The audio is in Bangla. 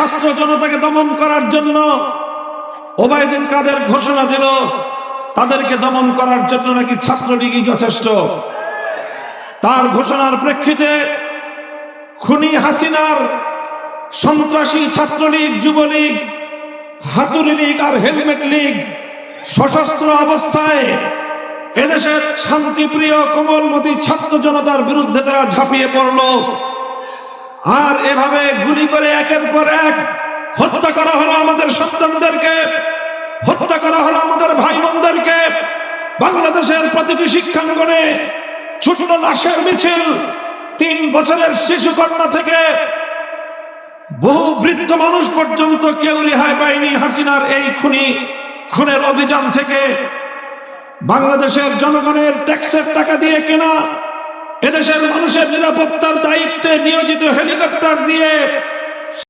ছাত্র জনতাকে দমন করার জন্য ওবায়দুল কাদের ঘোষণা দিল তাদেরকে দমন করার জন্য নাকি ছাত্রলীগই যথেষ্ট। তার ঘোষণার প্রেক্ষিতে খুনি হাসিনার সন্ত্রাসী ছাত্রলীগ, যুবলীগ, হাতুড়ি লীগ আর হেলমেট লীগ সশস্ত্র অবস্থায় এদেশের শান্তিপ্রিয় কোমলমতি ছাত্র জনতার বিরুদ্ধে তারা ঝাঁপিয়ে পড়ল। আর এভাবে গুলি করে একের পর এক হত্যা করা হলো আমাদের সন্তানদেরকে, হত্যা করা হলো আমাদের ভাই বোনদেরকে। বাংলাদেশের প্রতিটি শিক্ষাঙ্গনে ছুটল লাশের মিছিল। 3 বছরের শিশু কন্যা থেকে বহু বৃদ্ধ মানুষ পর্যন্ত কেউ রেহাই পায়নি হাসিনার এই খুনের অভিযান থেকে। বাংলাদেশের জনগণের ট্যাক্সের টাকা দিয়ে কেনা, এদেশের মানুষের নিরাপত্তার দায়িত্বে নিয়োজিত হেলিকপ্টার দিয়ে